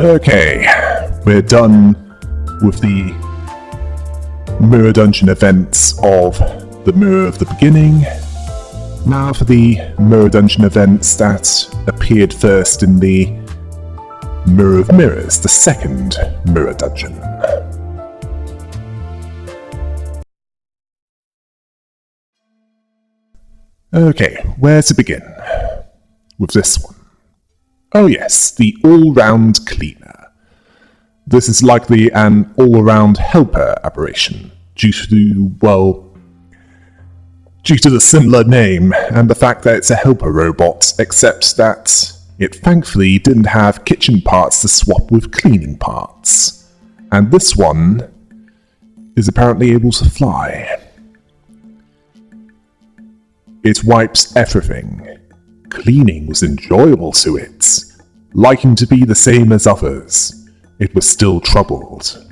Okay, we're done with the Mirror Dungeon events of the Mirror of the Beginning. Now for the Mirror Dungeon events that appeared first in the Mirror of Mirrors, the second Mirror Dungeon. Okay, where to begin with this one? Oh yes, the all-round cleaner. This is likely an all-around helper aberration, due to the similar name and the fact that it's a helper robot, except that it thankfully didn't have kitchen parts to swap with cleaning parts. And this one is apparently able to fly. It wipes everything. Cleaning was enjoyable to it. Liking to be the same as others, it was still troubled.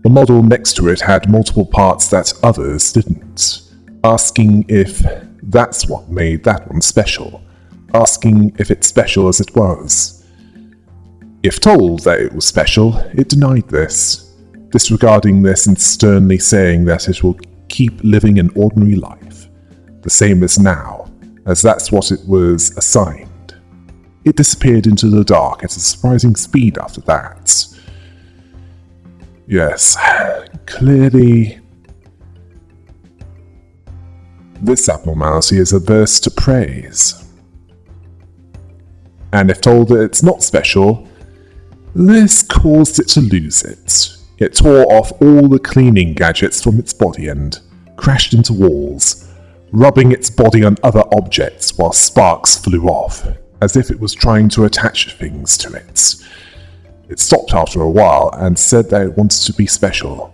The model next to it had multiple parts that others didn't, asking if that's what made that one special, asking if it's special as it was. If told that it was special, it denied this, disregarding this and sternly saying that it will keep living an ordinary life, the same as now, as that's what it was assigned. It disappeared into the dark at a surprising speed after that. Yes, clearly this abnormality is averse to praise. And if told that it's not special, this caused it to lose it. It tore off all the cleaning gadgets from its body and crashed into walls, rubbing its body on other objects while sparks flew off, as if it was trying to attach things to it. It stopped after a while and said that it wanted to be special.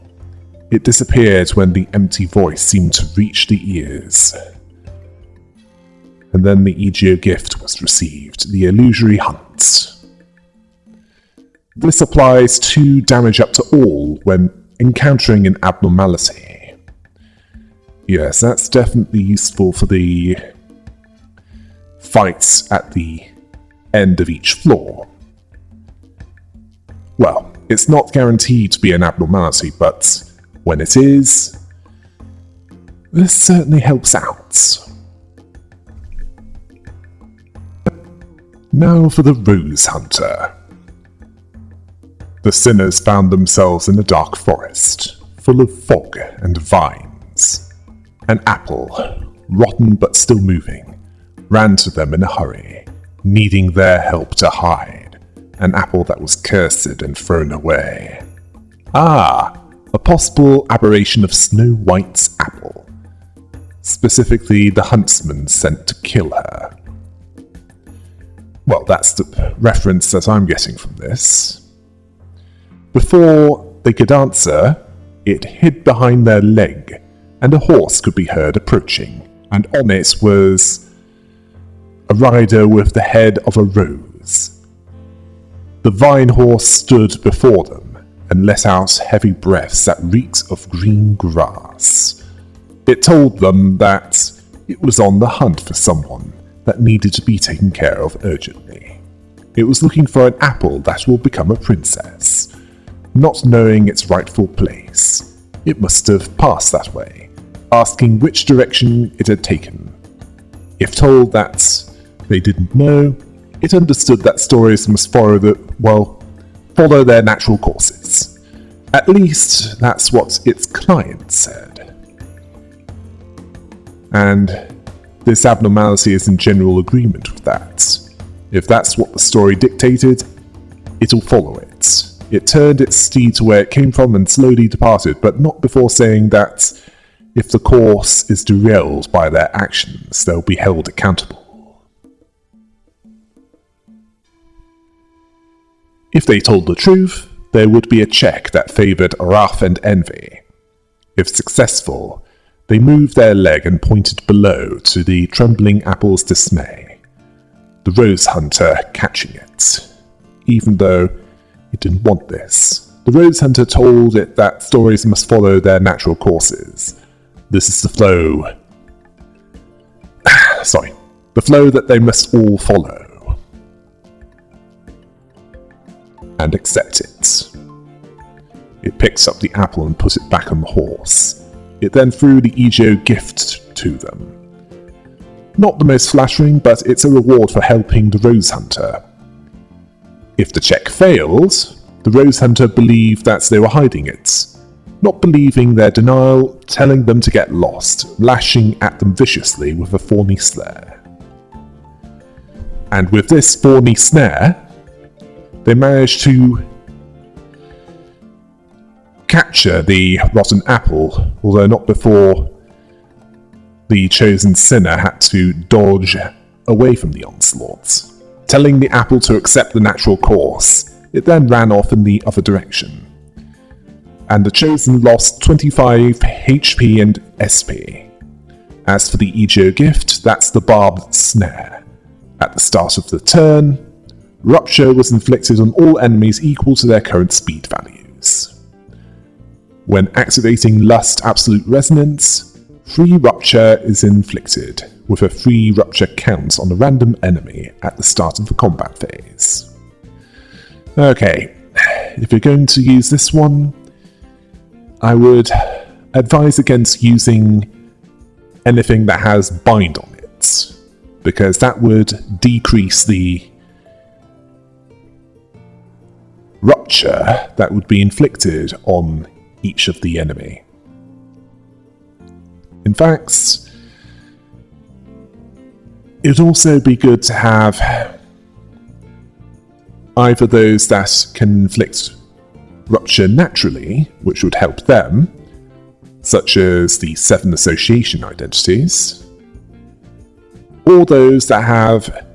It disappeared when the empty voice seemed to reach the ears. And then the EGO gift was received, the illusory hunt. This applies to damage up to all when encountering an abnormality. Yes, that's definitely useful for the fights at the end of each floor. Well, it's not guaranteed to be an abnormality, but when it is, this certainly helps out. Now for the Rose Hunter. The sinners found themselves in a dark forest, full of fog and vines. An apple, rotten but still moving, ran to them in a hurry, needing their help to hide. An apple that was cursed and thrown away. Ah, a possible aberration of Snow White's apple. Specifically, the huntsman sent to kill her. Well, that's the reference that I'm getting from this. Before they could answer, it hid behind their leg, and a horse could be heard approaching, and on it was a rider with the head of a rose. The vine horse stood before them and let out heavy breaths that reeked of green grass. It told them that it was on the hunt for someone that needed to be taken care of urgently. It was looking for an apple that will become a princess. Not knowing its rightful place, it must have passed that way, asking which direction it had taken. If told that they didn't know, it understood that stories must follow their natural courses. At least, that's what its client said. And this abnormality is in general agreement with that. If that's what the story dictated, it'll follow it. It turned its steed to where it came from and slowly departed, but not before saying that if the course is derailed by their actions, they'll be held accountable. If they told the truth, there would be a check that favoured wrath and envy. If successful, they moved their leg and pointed below to the trembling apple's dismay. The Rose Hunter catching it, even though it didn't want this. The Rose Hunter told it that stories must follow their natural courses. This is the flow. The flow that they must all follow. and accept it. It picks up the apple and put it back on the horse. It then threw the Egeo gift to them. Not the most flattering, but it's a reward for helping the Rose Hunter. If the check failed, the Rose Hunter believed that they were hiding it. Not believing their denial, telling them to get lost, lashing at them viciously with a thorny snare. And with this thorny snare, they managed to capture the rotten apple, although not before the chosen sinner had to dodge away from the onslaught. Telling the apple to accept the natural course, it then ran off in the other direction. And the chosen lost 25 HP and SP. As for the Egeo gift, that's the barbed snare. At the start of the turn, Rupture was inflicted on all enemies equal to their current speed values. When activating Lust Absolute Resonance, free Rupture is inflicted, with a free Rupture count on a random enemy at the start of the combat phase. Okay, if you're going to use this one, I would advise against using anything that has bind on it, because that would decrease the rupture that would be inflicted on each of the enemy. In fact, it would also be good to have either those that can inflict rupture naturally, which would help them, such as the 7 association identities, or those that have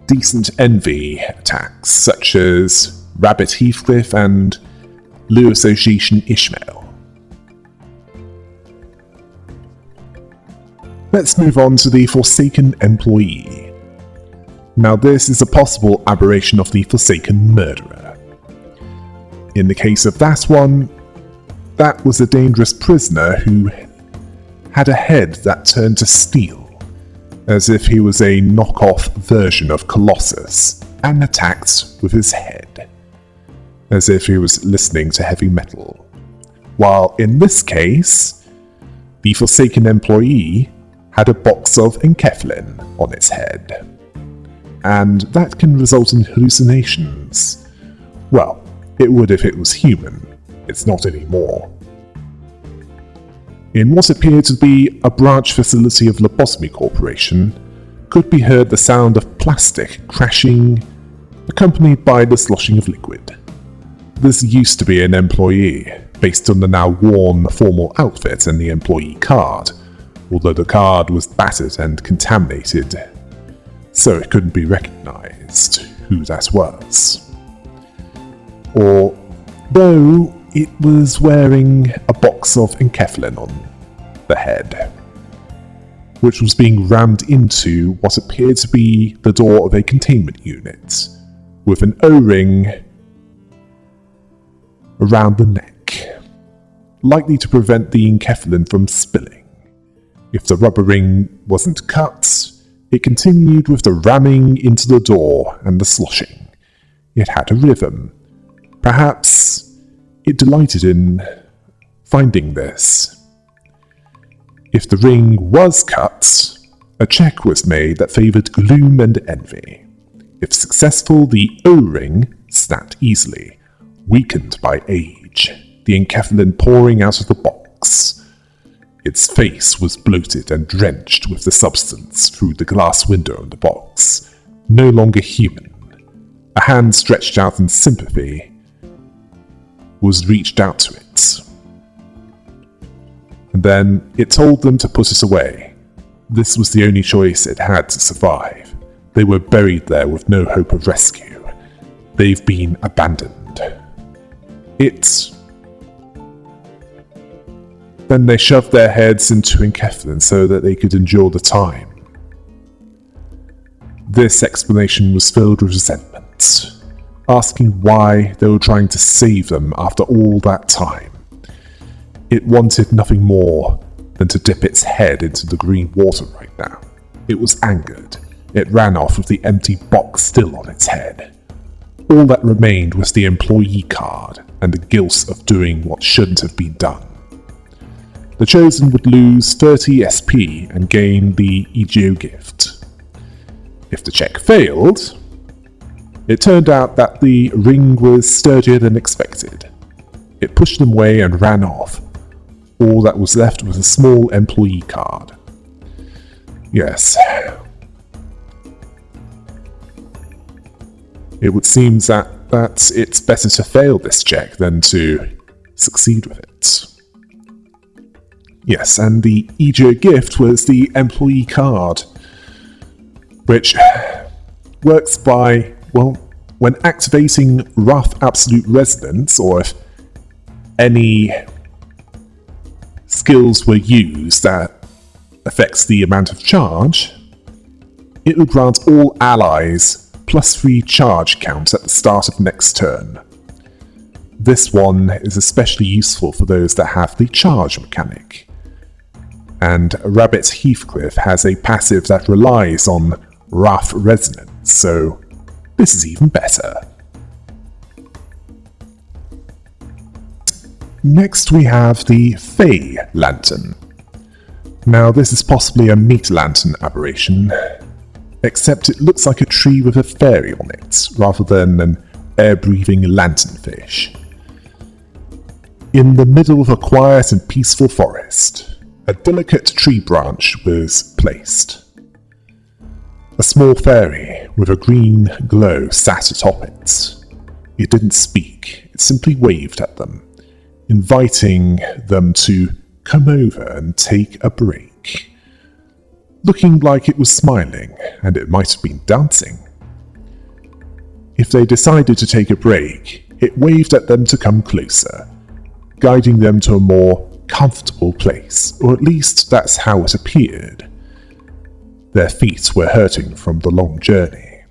decent envy attacks, such as Rabbit Heathcliff and Lou Association Ishmael. Let's move on to the Forsaken Employee. Now this is a possible aberration of the Forsaken Murderer. In the case of that one, that was a dangerous prisoner who had a head that turned to steel, as if he was a knockoff version of Colossus, and attacked with his head, as if he was listening to heavy metal. While in this case, the Forsaken Employee had a box of enkephalin on its head, and that can result in hallucinations. Well, it would if it was human. It's not anymore. In what appeared to be a branch facility of Lobotomy Corporation, could be heard the sound of plastic crashing, accompanied by the sloshing of liquid. This used to be an employee, based on the now worn formal outfit and the employee card, although the card was battered and contaminated, so it couldn't be recognized who that was. Although it was wearing a box of enkephalin on the head, which was being rammed into what appeared to be the door of a containment unit, with an O-ring around the neck, likely to prevent the enkephalin from spilling. If the rubber ring wasn't cut, it continued with the ramming into the door and the sloshing. It had a rhythm. Perhaps it delighted in finding this. If the ring was cut, a check was made that favoured gloom and envy. If successful, the O-ring snapped easily, weakened by age, the enkephalin pouring out of the box. Its face was bloated and drenched with the substance through the glass window in the box. No longer human. A hand stretched out in sympathy was reached out to it. And then it told them to put it away. This was the only choice it had to survive. They were buried there with no hope of rescue. They've been abandoned. Then they shoved their heads into enkephalin so that they could endure the time. This explanation was filled with resentment, asking why they were trying to save them after all that time. It wanted nothing more than to dip its head into the green water right now. It was angered. It ran off with the empty box still on its head. All that remained was the employee card and the guilt of doing what shouldn't have been done. The chosen would lose 30 SP and gain the EGO gift. If the check failed, it turned out that the ring was sturdier than expected. It pushed them away and ran off. All that was left was a small employee card. Yes. It would seem that it's better to fail this check than to succeed with it. Yes, and the EGO gift was the employee card, which works by, well, when activating Rough Absolute Resonance, or if any skills were used that affects the amount of charge, it would grant all allies +3 charge count at the start of next turn. This one is especially useful for those that have the charge mechanic. And Rabbit Heathcliff has a passive that relies on Rough Resonance, so this is even better. Next we have the Fey Lantern. Now this is possibly a meat lantern aberration, except it looks like a tree with a fairy on it, rather than an air-breathing lanternfish. In the middle of a quiet and peaceful forest, a delicate tree branch was placed. A small fairy with a green glow sat atop it. It didn't speak, it simply waved at them, inviting them to come over and take a break. Looking like it was smiling, and it might have been dancing. If they decided to take a break, it waved at them to come closer, guiding them to a more comfortable place, or at least that's how it appeared. Their feet were hurting from the long journey.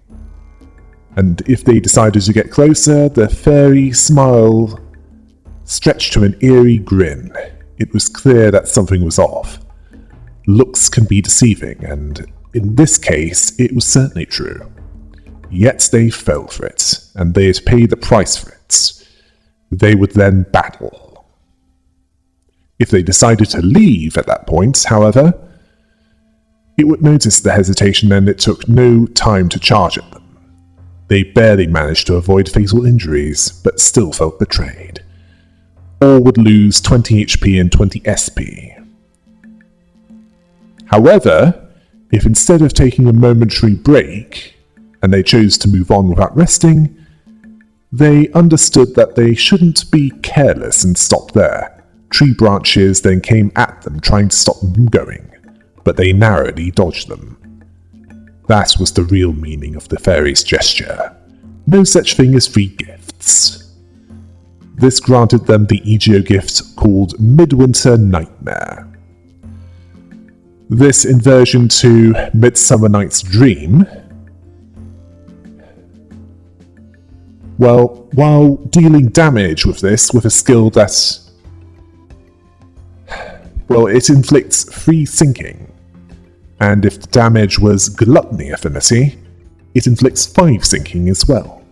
And if they decided to get closer, the fairy smile stretched to an eerie grin. It was clear that something was off. Looks can be deceiving, and in this case, it was certainly true. Yet they fell for it, and they had paid the price for it. They would then battle. If they decided to leave at that point, however, it would notice the hesitation, and it took no time to charge at them. They barely managed to avoid fatal injuries, but still felt betrayed. All would lose 20 HP and 20 SP. However, if instead of taking a momentary break, and they chose to move on without resting, they understood that they shouldn't be careless and stop there. Tree branches then came at them, trying to stop them from going, but they narrowly dodged them. That was the real meaning of the fairy's gesture. No such thing as free gifts. This granted them the EGO gift called Midwinter Nightmare. This inversion to Midsummer Night's Dream, well, while dealing damage with this with a skill that, well, it inflicts 3 sinking, and if the damage was Gluttony Affinity, it inflicts 5 sinking as well.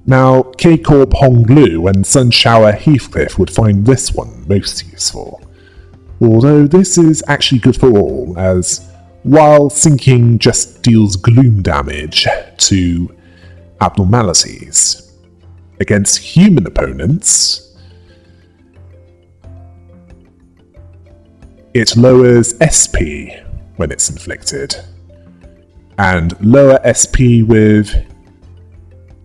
Now, K-Corp Honglu and Sunshower Heathcliff would find this one most useful, although this is actually good for all, as while sinking just deals gloom damage to abnormalities, against human opponents, it lowers SP when it's inflicted, and lower SP with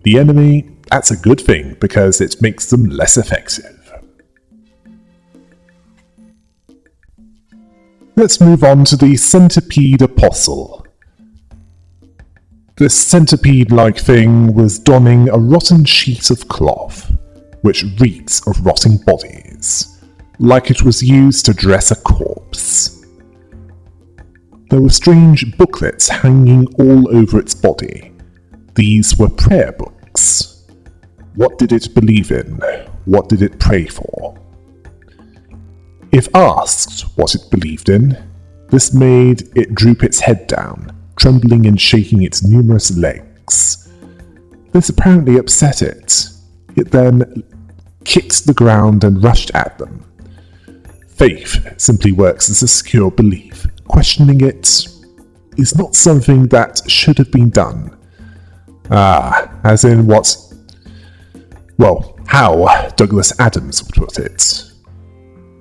the enemy, that's a good thing because it makes them less effective. Let's move on to the Centipede Apostle. This centipede-like thing was donning a rotten sheet of cloth, which reeks of rotting bodies, like it was used to dress a corpse. There were strange booklets hanging all over its body. These were prayer books. What did it believe in? What did it pray for? If asked what it believed in, this made it droop its head down, trembling and shaking its numerous legs. This apparently upset it. It then kicked the ground and rushed at them. Faith simply works as a secure belief. Questioning it is not something that should have been done. As in what? Well, how Douglas Adams would put it.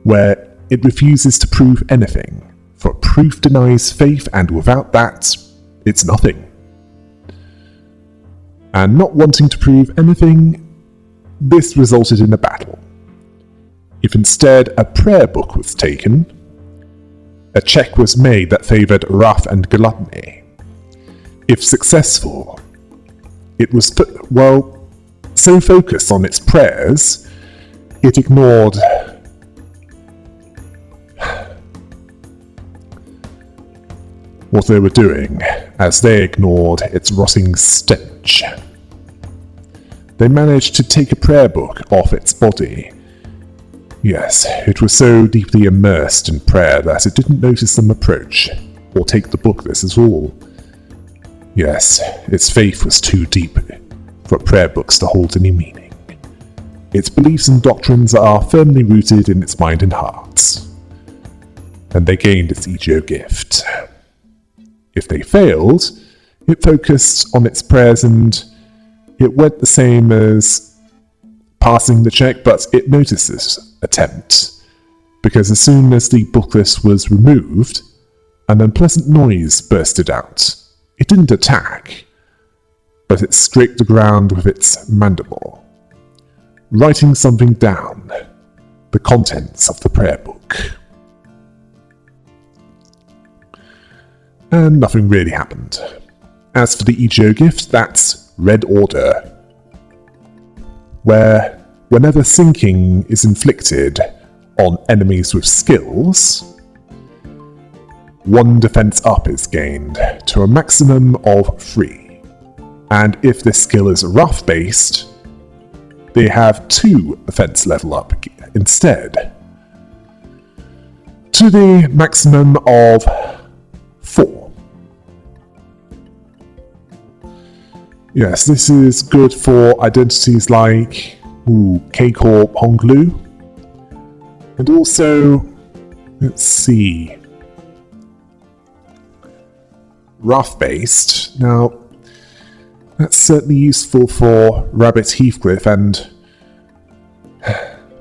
Where it refuses to prove anything, for proof denies faith, and without that, it's nothing. And not wanting to prove anything, this resulted in a battle. If instead a prayer book was taken, a check was made that favoured wrath and gluttony. If successful, it was so focused on its prayers, it ignored what they were doing, as they ignored its rotting stench. They managed to take a prayer book off its body. Yes, it was so deeply immersed in prayer that it didn't notice them approach, or take the book this at all. Yes, its faith was too deep for prayer books to hold any meaning. Its beliefs and doctrines are firmly rooted in its mind and heart, and they gained its ego gift. If they failed, it focused on its prayers and it went the same as passing the check, but it noticed this attempt, because as soon as the booklist was removed, an unpleasant noise bursted out. It didn't attack, but it scraped the ground with its mandible, writing something down, the contents of the prayer book. And nothing really happened. As for the ego gift, that's red order, where whenever sinking is inflicted on enemies with skills, 1 defense up is gained to a maximum of 3, and if this skill is rough based, they have 2 defense level up instead, to the maximum of 4. Yes, this is good for identities like K-Corp Honglu. And also, let's see, rough based. Now, that's certainly useful for Rabbit Heathcliff and,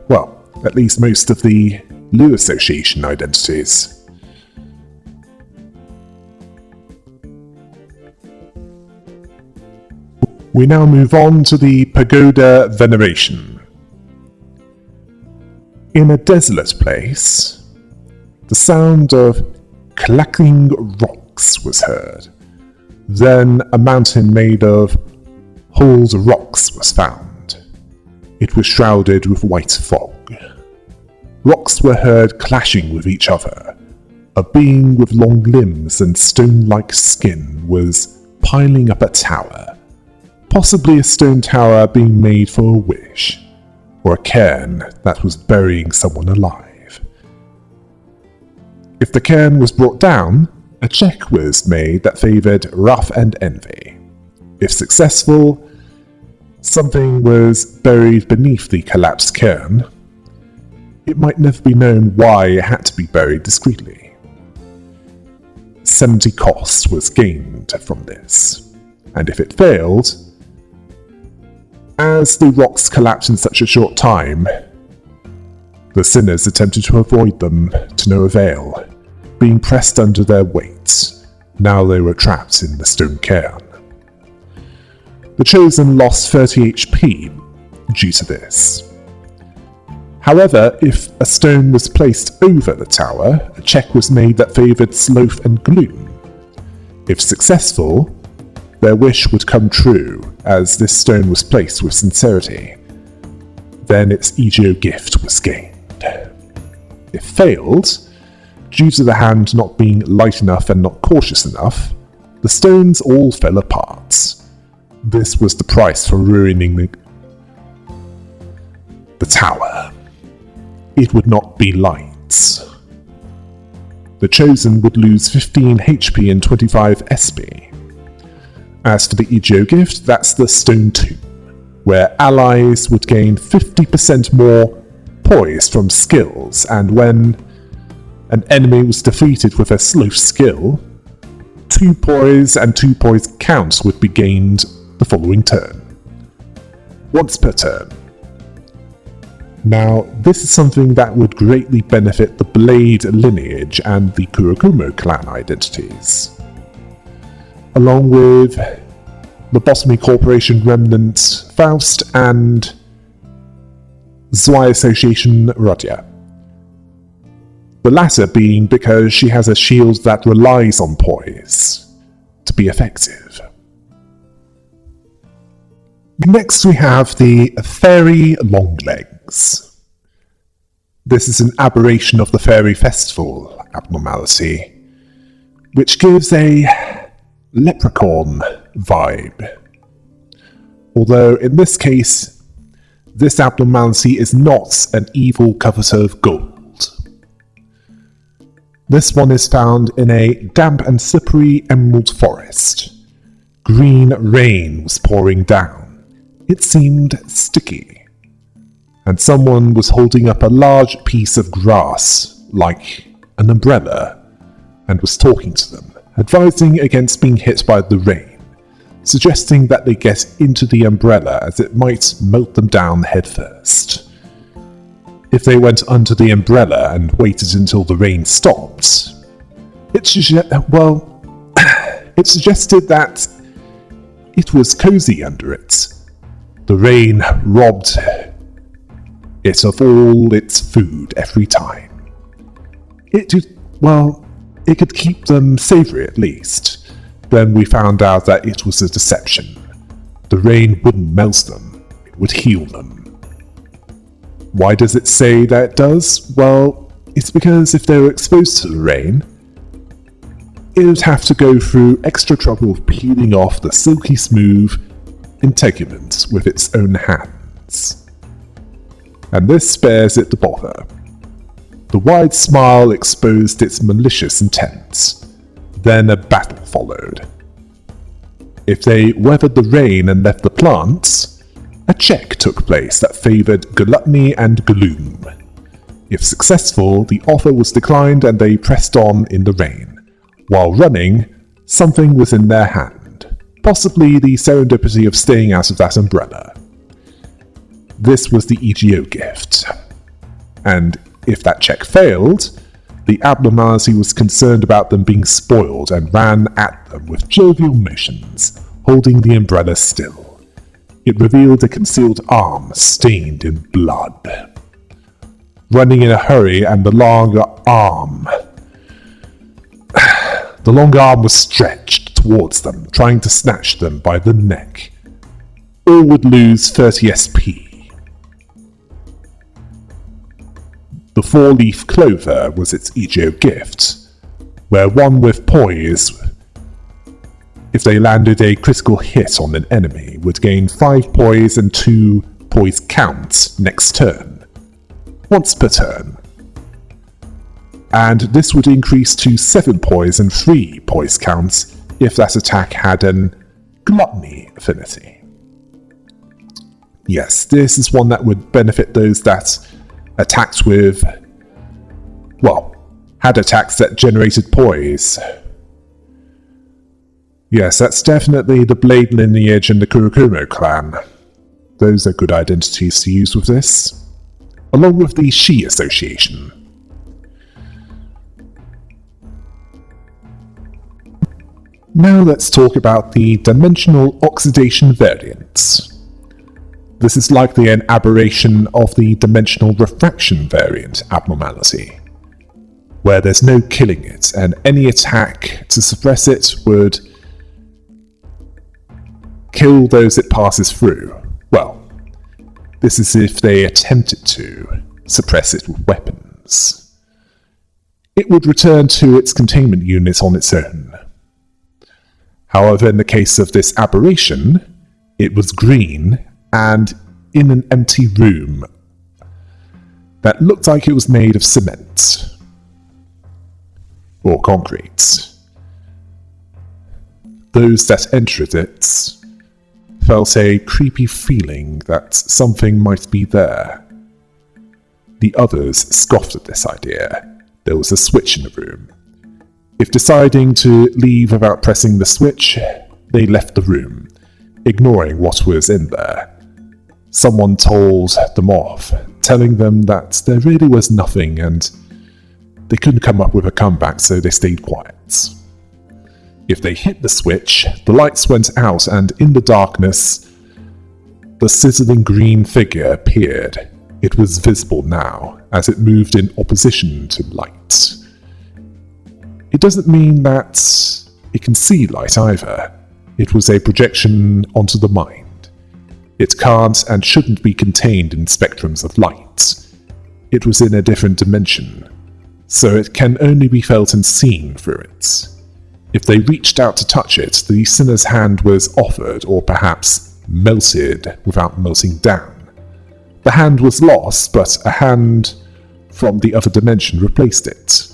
well, at least most of the Lou Association identities. We now move on to the Pagoda Veneration. In a desolate place, the sound of clacking rocks was heard. Then a mountain made of hulled rocks was found. It was shrouded with white fog. Rocks were heard clashing with each other. A being with long limbs and stone-like skin was piling up a tower. Possibly a stone tower being made for a wish, or a cairn that was burying someone alive. If the cairn was brought down, a check was made that favoured wrath and envy. If successful, something was buried beneath the collapsed cairn. It might never be known why it had to be buried discreetly. 70 cost was gained from this, and if it failed, as the rocks collapsed in such a short time, the sinners attempted to avoid them to no avail, being pressed under their weight. Now they were trapped in the stone cairn. The Chosen lost 30 HP due to this. However, if a stone was placed over the tower, a check was made that favoured sloth and gloom. If successful, their wish would come true, as this stone was placed with sincerity. Then its ego gift was gained. If failed, due to the hand not being light enough and not cautious enough, the stones all fell apart. This was the price for ruining the tower. It would not be light. The Chosen would lose 15 HP and 25 SP. As for the EGO gift, that's the Stone Tomb, where allies would gain 50% more poise from skills, and when an enemy was defeated with a sleuth skill, 2 poise and 2 poise counts would be gained the following turn. Once per turn. Now, this is something that would greatly benefit the Blade lineage and the Kurokumo clan identities, along with the Lobotomy Corporation Remnant Faust and Zwei Association Rodya. The latter being because she has a shield that relies on poise to be effective. Next we have the Fairy Longlegs. This is an aberration of the Fairy Festival abnormality, which gives a leprechaun vibe. Although in this case, this abnormality is not an evil coveter of gold. This one is found in a damp and slippery emerald forest. Green rain was pouring down. It seemed sticky, and someone was holding up a large piece of grass, like an umbrella, and was talking to them, advising against being hit by the rain, suggesting that they get into the umbrella as it might melt them down headfirst. If they went under the umbrella and waited until the rain stopped, it suggested that it was cozy under it. The rain robbed it of all its food every time. It could keep them savoury at least. Then we found out that it was a deception. The rain wouldn't melt them, it would heal them. Why does it say that it does? Well, it's because if they were exposed to the rain, it would have to go through extra trouble of peeling off the silky smooth integument with its own hands. And this spares it the bother. The wide smile exposed its malicious intent. Then a battle followed. If they weathered the rain and left the plants, a check took place that favoured gluttony and gloom. If successful, the offer was declined and they pressed on in the rain. While running, something was in their hand. Possibly the serendipity of staying out of that umbrella. This was the EGO gift. And if that check failed, the abnormality was concerned about them being spoiled and ran at them with jovial motions, holding the umbrella still. It revealed a concealed arm stained in blood. Running in a hurry, and the long arm was stretched towards them, trying to snatch them by the neck. All would lose 30 SP. The 4-leaf clover was its EGO gift, where one with poise, if they landed a critical hit on an enemy, would gain 5 poise and 2 poise counts next turn, once per turn. And this would increase to 7 poise and 3 poise counts if that attack had an gluttony affinity. Yes, this is one that would benefit those that attacked with, had attacks that generated poise. Yes, that's definitely the Blade lineage and the Kurokumo clan. Those are good identities to use with this, along with the Shi Association. Now let's talk about the dimensional oxidation variants. This is likely an aberration of the dimensional refraction variant abnormality, where there's no killing it, and any attack to suppress it would kill those it passes through. Well, this is if they attempted to suppress it with weapons. It would return to its containment unit on its own. However, in the case of this aberration, it was green and in an empty room that looked like it was made of cement or concrete. Those that entered it felt a creepy feeling that something might be there. The others scoffed at this idea. There was a switch in the room. If deciding to leave without pressing the switch, they left the room, ignoring what was in there. Someone told them off, telling them that there really was nothing and they couldn't come up with a comeback, so they stayed quiet. If they hit the switch, the lights went out, and in the darkness, the sizzling green figure appeared. It was visible now, as it moved in opposition to light. It doesn't mean that it can see light either. It was a projection onto the mind. It can't and shouldn't be contained in spectrums of light. It was in a different dimension, so it can only be felt and seen through it. If they reached out to touch it, the sinner's hand was offered, or perhaps melted without melting down. The hand was lost, but a hand from the other dimension replaced it.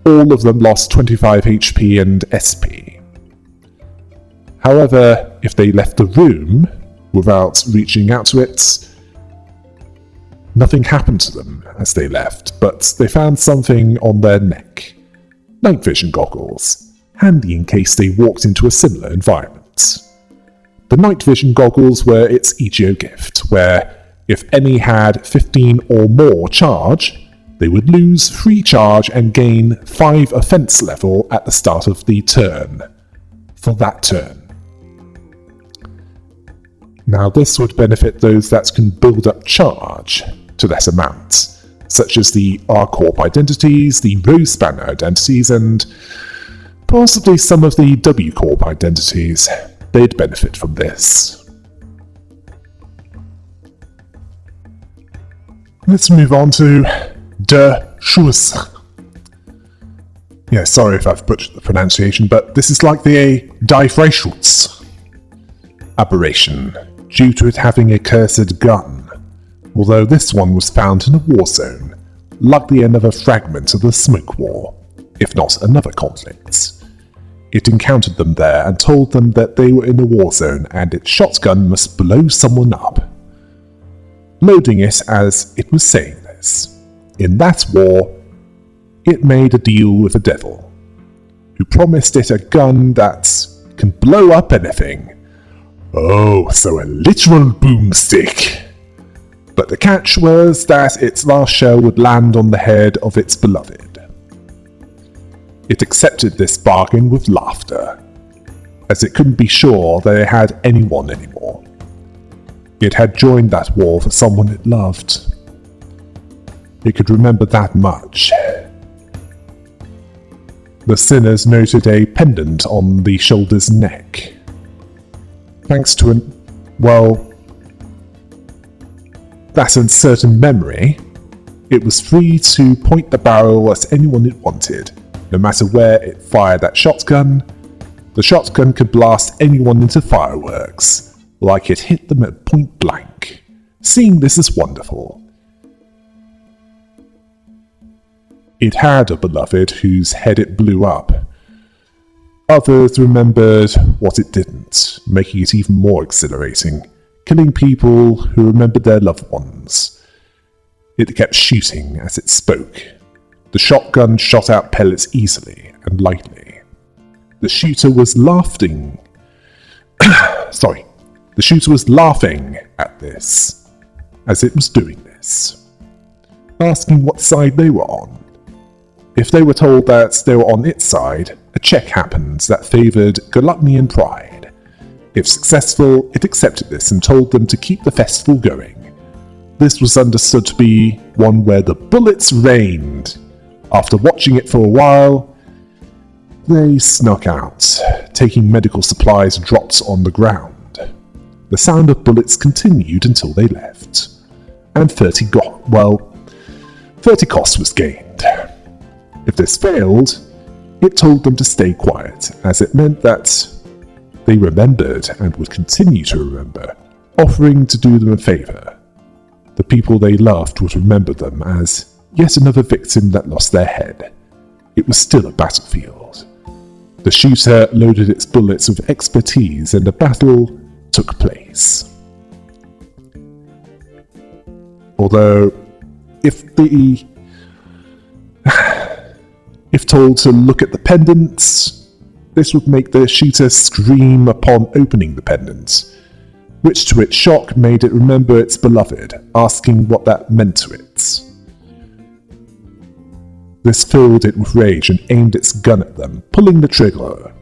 All of them lost 25 HP and SP. However, if they left the room without reaching out to it, nothing happened to them as they left, but they found something on their neck. Night vision goggles, handy in case they walked into a similar environment. The night vision goggles were its EGO gift, where if any had 15 or more charge, they would lose 3 charge and gain 5 offense level at the start of the turn. For that turn. Now this would benefit those that can build up charge to that amount, such as the R-Corp identities, the Rose Spanner identities, and possibly some of the W-Corp identities. They'd benefit from this. Let's move on to Der Schuss. Yeah, sorry if I've butchered the pronunciation, but this is like the Die Freischutz aberration, due to it having a cursed gun. Although this one was found in a war zone, likely another fragment of the Smoke War, if not another conflict. It encountered them there and told them that they were in a war zone and its shotgun must blow someone up. Loading it as it was saying this. In that war, it made a deal with the devil, who promised it a gun that can blow up anything. Oh, so a literal boomstick. But the catch was that its last shell would land on the head of its beloved. It accepted this bargain with laughter, as it couldn't be sure that it had anyone anymore. It had joined that war for someone it loved. It could remember that much. The sinners noted a pendant on the shoulder's neck. Thanks to that uncertain memory, it was free to point the barrel at anyone it wanted. No matter where it fired that shotgun, the shotgun could blast anyone into fireworks, like it hit them at point blank. Seeing this is wonderful. It had a beloved whose head it blew up. Others remembered what it didn't, making it even more exhilarating. Killing people who remembered their loved ones. It kept shooting as it spoke. The shotgun shot out pellets easily and lightly. The shooter was laughing. The shooter was laughing at this as it was doing this, asking what side they were on. If they were told that they were on its side, a check happened that favoured gluttony and pride. If successful, it accepted this and told them to keep the festival going. This was understood to be one where the bullets rained. After watching it for a while, they snuck out, taking medical supplies dropped on the ground. The sound of bullets continued until they left, and 30 cost was gained. If this failed, it told them to stay quiet, as it meant that they remembered and would continue to remember, offering to do them a favour. The people they loved would remember them as yet another victim that lost their head. It was still a battlefield. The shooter loaded its bullets with expertise and the battle took place. Although, if told to look at the pendants, this would make the shooter scream upon opening the pendant, which to its shock made it remember its beloved, asking what that meant to it. This filled it with rage and aimed its gun at them, pulling the trigger.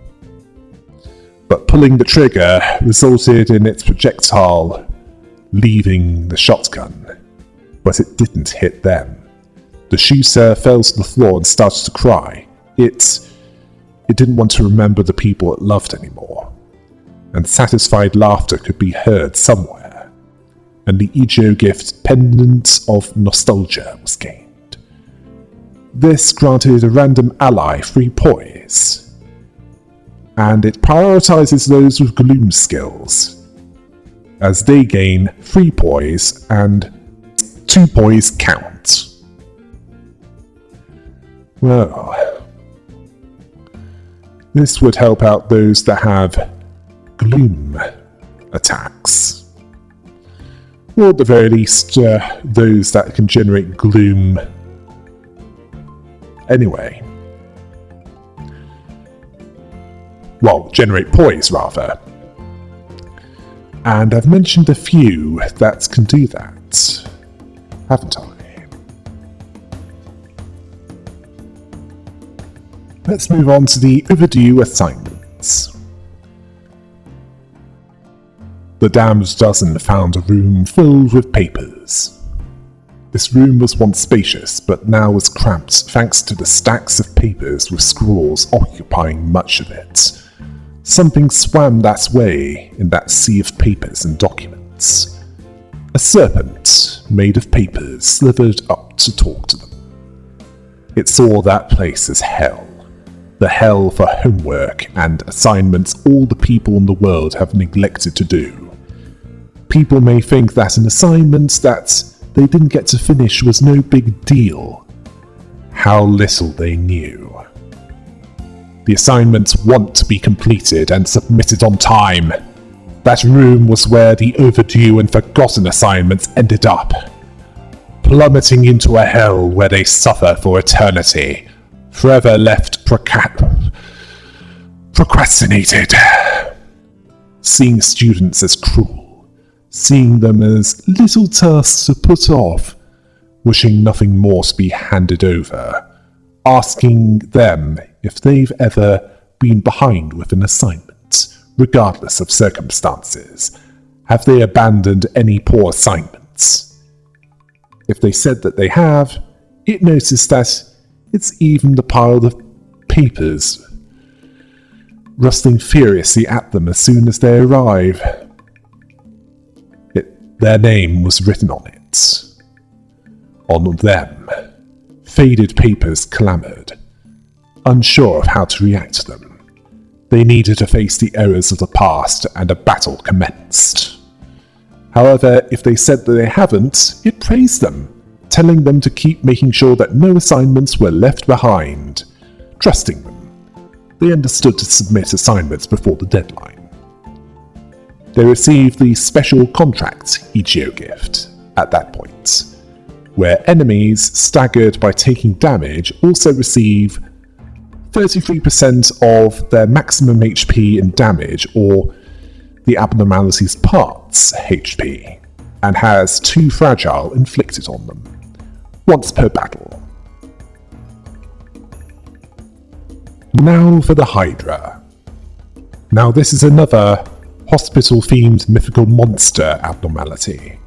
But pulling the trigger resulted in its projectile leaving the shotgun, but it didn't hit them. The shooter fell to the floor and started to cry. It didn't want to remember the people it loved anymore, and satisfied laughter could be heard somewhere, and the Ijo gift Pendant of Nostalgia was gained. This granted a random ally free poise, and it prioritizes those with gloom skills, as they gain free poise and 2 poise count. Well, this would help out those that have gloom attacks, or at the very least those that can generate gloom anyway. Well, generate poise rather. And I've mentioned a few that can do that, haven't I? Let's move on to the overdue assignments. The damned dozen found a room filled with papers. This room was once spacious, but now was cramped thanks to the stacks of papers with scrawls occupying much of it. Something swam that way in that sea of papers and documents. A serpent, made of papers, slithered up to talk to them. It saw that place as hell. The hell for homework and assignments all the people in the world have neglected to do. People may think that an assignment that they didn't get to finish was no big deal. How little they knew. The assignments want to be completed and submitted on time. That room was where the overdue and forgotten assignments ended up, plummeting into a hell where they suffer for eternity, forever left procrastinated. Seeing students as cruel, seeing them as little tasks to put off, wishing nothing more to be handed over, asking them if they've ever been behind with an assignment, regardless of circumstances. Have they abandoned any poor assignments? If they said that they have, it noticed that it's even the pile of papers rustling furiously at them as soon as they arrive. Their name was written on it. On them, faded papers clamoured, unsure of how to react to them. They needed to face the errors of the past, and a battle commenced. However, if they said that they haven't, it praised them, telling them to keep making sure that no assignments were left behind, trusting them. They understood to submit assignments before the deadline. They received the special contract Ichio gift at that point, where enemies staggered by taking damage also receive 33% of their maximum HP and damage, or the abnormality's parts HP, and has 2 fragile inflicted on them, once per battle. Now for the Hydra. Now this is another hospital-themed mythical monster abnormality.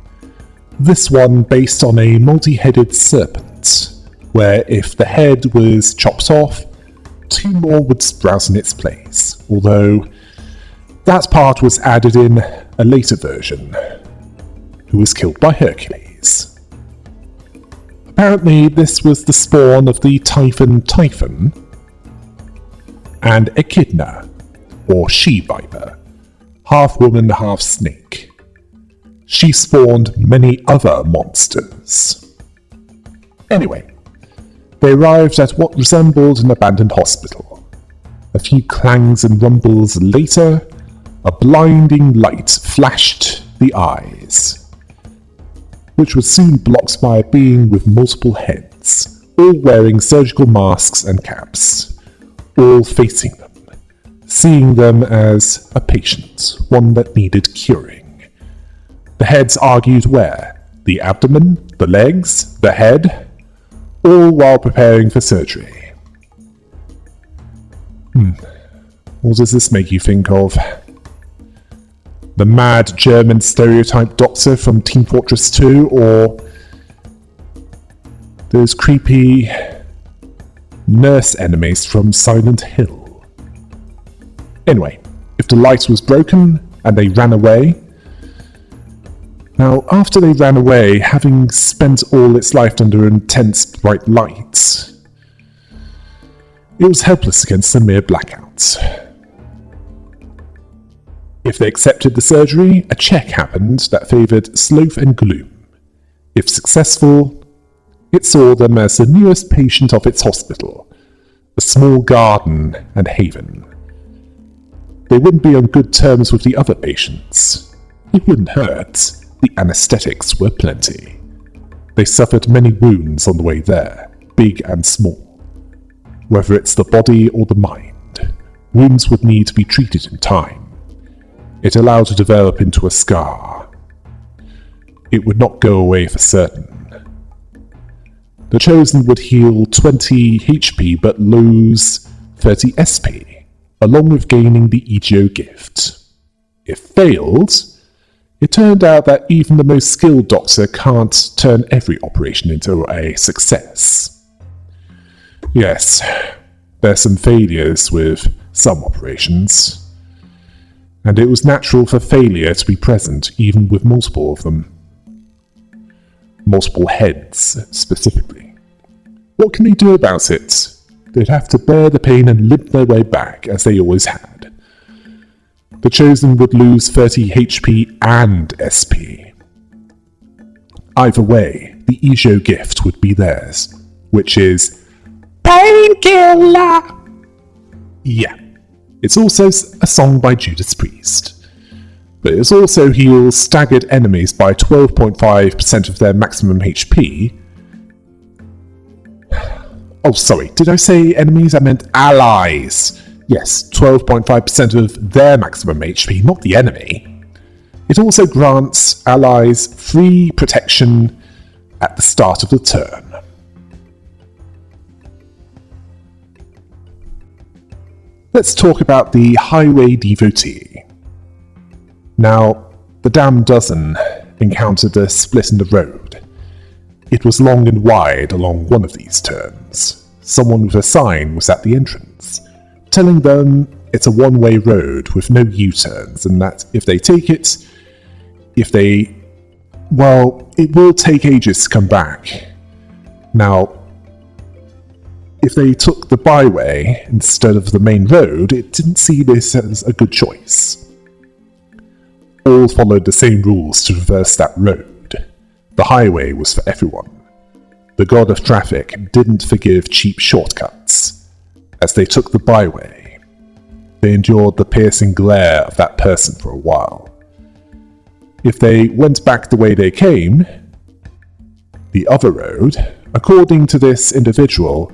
This one based on a multi-headed serpent, where if the head was chopped off, 2 more would sprout in its place, although that part was added in a later version, who was killed by Hercules. Apparently this was the spawn of the Typhon, and Echidna, or she-viper, half woman, half snake. She spawned many other monsters. Anyway, they arrived at what resembled an abandoned hospital. A few clangs and rumbles later, a blinding light flashed the eyes, which was soon blocked by a being with multiple heads, all wearing surgical masks and caps, all facing them, seeing them as a patient, one that needed curing. The heads argued where? The abdomen, the legs, the head, all while preparing for surgery. What does this make you think of? The mad German stereotype doctor from Team Fortress 2, or those creepy nurse enemies from Silent Hill? Anyway, if the light was broken and they ran away... Now, after they ran away, having spent all its life under intense bright light, it was helpless against a mere blackout. If they accepted the surgery, a check happened that favoured sloth and gloom. If successful, it saw them as the newest patient of its hospital, a small garden and haven. They wouldn't be on good terms with the other patients. It wouldn't hurt. The anaesthetics were plenty. They suffered many wounds on the way there, big and small. Whether it's the body or the mind, wounds would need to be treated in time. It allowed to develop into a scar. It would not go away for certain. The Chosen would heal 20 HP but lose 30 SP, along with gaining the EGO gift. If failed, it turned out that even the most skilled doctor can't turn every operation into a success. Yes, there's some failures with some operations, and it was natural for failure to be present even with multiple of them. Multiple heads, specifically. What can they do about it? They'd have to bear the pain and limp their way back, as they always had. The Chosen would lose 30 HP and SP. Either way, the EGO gift would be theirs, which is Painkiller! Yeah, it's also a song by Judas Priest. But it also heals staggered enemies by 12.5% of their maximum HP. Oh, sorry, did I say enemies? I meant allies. Yes, 12.5% of their maximum HP, not the enemy. It also grants allies free protection at the start of the turn. Let's talk about the Highway Devotee. Now, the damn dozen encountered a split in the road. It was long and wide along one of these turns. Someone with a sign was at the entrance, telling them it's a one-way road with no U-turns, and that if they take it, it will take ages to come back. Now, if they took the byway instead of the main road, it didn't see this as a good choice. All followed the same rules to traverse that road. The highway was for everyone. The god of traffic didn't forgive cheap shortcuts. As they took the byway, they endured the piercing glare of that person for a while. If they went back the way they came, the other road, according to this individual,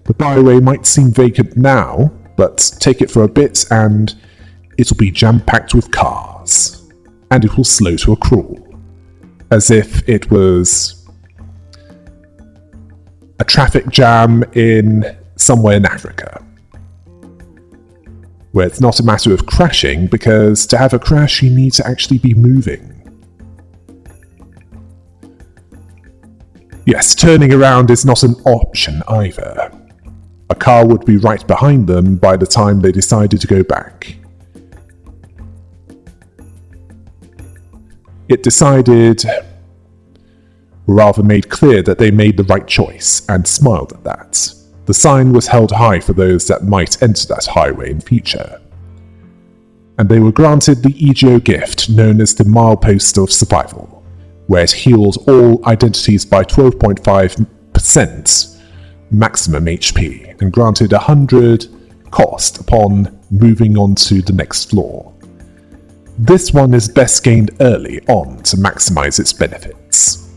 the byway might seem vacant now, but take it for a bit and it'll be jam-packed with cars, and it will slow to a crawl, as if it was a traffic jam in somewhere in Africa, where it's not a matter of crashing, because to have a crash you need to actually be moving. Yes, turning around is not an option either. A car would be right behind them by the time they decided to go back. It decided, or rather made clear, that they made the right choice, and smiled at that. The sign was held high for those that might enter that highway in future. And they were granted the EGO gift known as the Milepost of Survival, where it healed all identities by 12.5% maximum HP, and granted 100 cost upon moving on to the next floor. This one is best gained early on to maximize its benefits.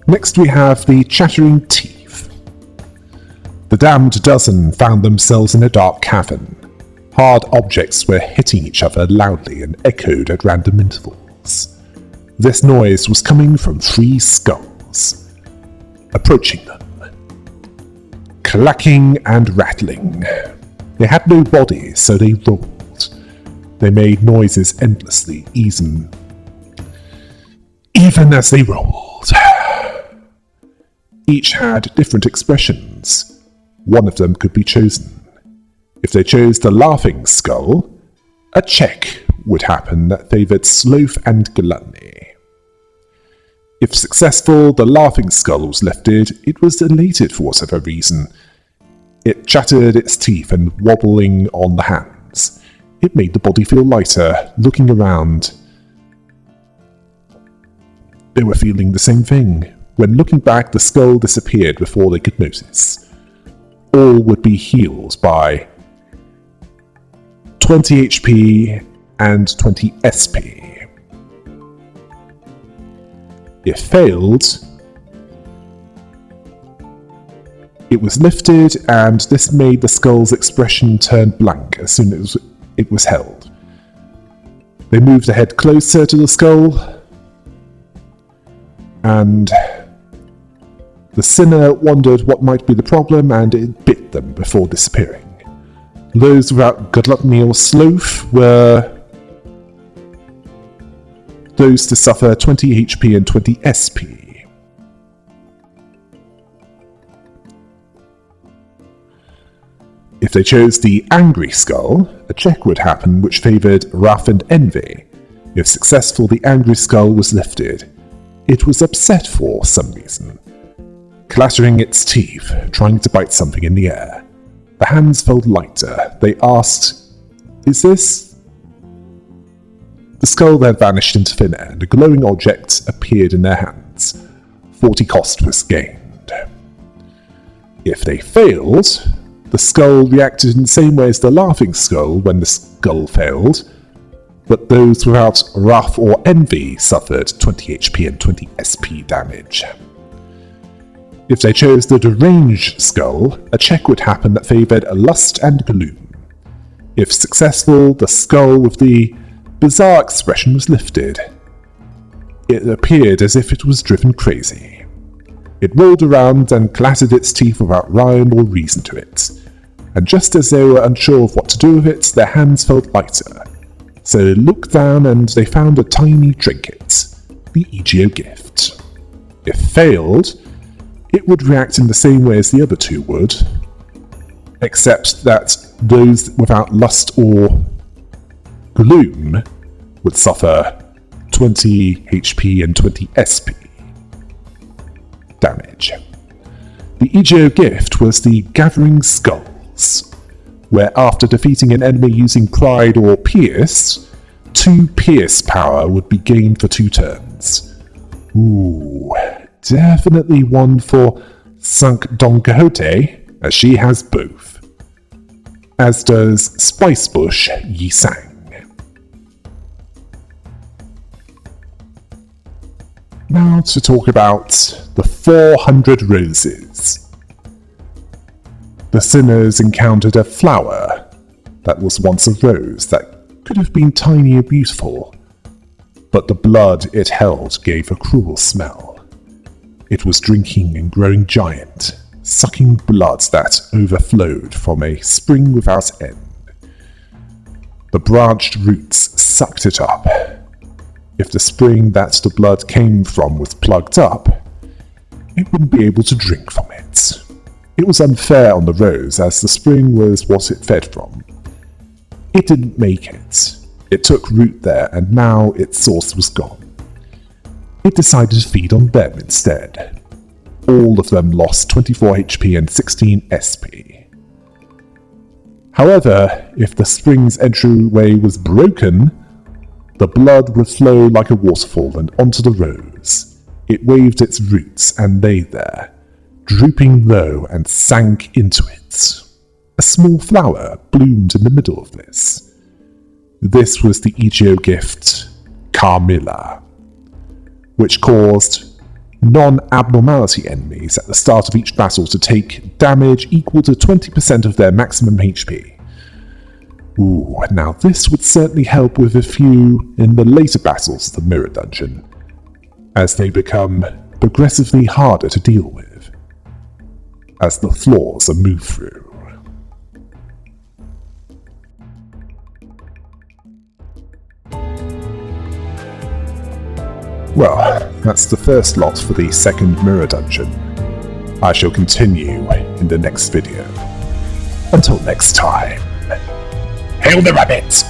Next we have the Chattering Teeth. The damned dozen found themselves in a dark cavern. Hard objects were hitting each other loudly and echoed at random intervals. This noise was coming from 3 skulls, approaching them, clacking and rattling. They had no bodies, so they rolled. They made noises endlessly, even as they rolled. Each had different expressions. One of them could be chosen. If they chose the Laughing Skull, a check would happen that favoured sloth and gluttony. If successful, the Laughing Skull was lifted. It was elated for whatever reason. It chattered its teeth and wobbling on the hands. It made the body feel lighter. Looking around, they were feeling the same thing. When looking back, the skull disappeared before they could notice. All would be healed by 20 HP and 20 SP. If failed, it was lifted, and this made the skull's expression turn blank as soon as it was held. They moved the head closer to the skull, and the sinner wondered what might be the problem, and it bit them before disappearing. Those without gluttony or sloth were those to suffer 20 HP and 20 SP. If they chose the Angry Skull, a check would happen which favoured wrath and envy. If successful, the Angry Skull was lifted. It was upset for some reason, clattering its teeth, trying to bite something in the air. The hands felt lighter. They asked, "Is this?" The skull then vanished into thin air, and a glowing object appeared in their hands. 40 cost was gained. If they failed, the skull reacted in the same way as the Laughing Skull when the skull failed, but those without wrath or envy suffered 20 HP and 20 SP damage. If they chose the Deranged Skull, a check would happen that favoured lust and gloom. If successful, the skull with the bizarre expression was lifted. It appeared as if it was driven crazy. It rolled around and clattered its teeth without rhyme or reason to it, and just as they were unsure of what to do with it, their hands felt lighter. So they looked down and they found a tiny trinket, the EGO gift. If failed, it would react in the same way as the other two would, except that those without lust or gloom would suffer 20 HP and 20 SP damage. The EGO gift was the Gathering Skulls, where after defeating an enemy using Pride or Pierce, 2 Pierce power would be gained for 2 turns. Ooh, definitely one for Sunk Don Quixote, as she has both. As does Spicebush Yi Sang. Now to talk about the 400 roses. The sinners encountered a flower that was once a rose that could have been tiny and beautiful, but the blood it held gave a cruel smell. It was drinking and growing giant, sucking blood that overflowed from a spring without end. The branched roots sucked it up. If the spring that the blood came from was plugged up, it wouldn't be able to drink from it. It was unfair on the rose, as the spring was what it fed from. It didn't make it. It took root there, and now its source was gone. It decided to feed on them instead. All of them lost 24 HP and 16 SP. However, if the spring's entryway was broken, the blood would flow like a waterfall and onto the rose. It waved its roots and lay there, drooping low and sank into it. A small flower bloomed in the middle of this. This was the EGO gift Carmilla, which caused non-abnormality enemies at the start of each battle to take damage equal to 20% of their maximum HP. Ooh, now this would certainly help with a few in the later battles of the Mirror Dungeon, as they become progressively harder to deal with, as the floors are moved through. Well, that's the first lot for the second Mirror Dungeon. I shall continue in the next video. Until next time. Hail the rabbit!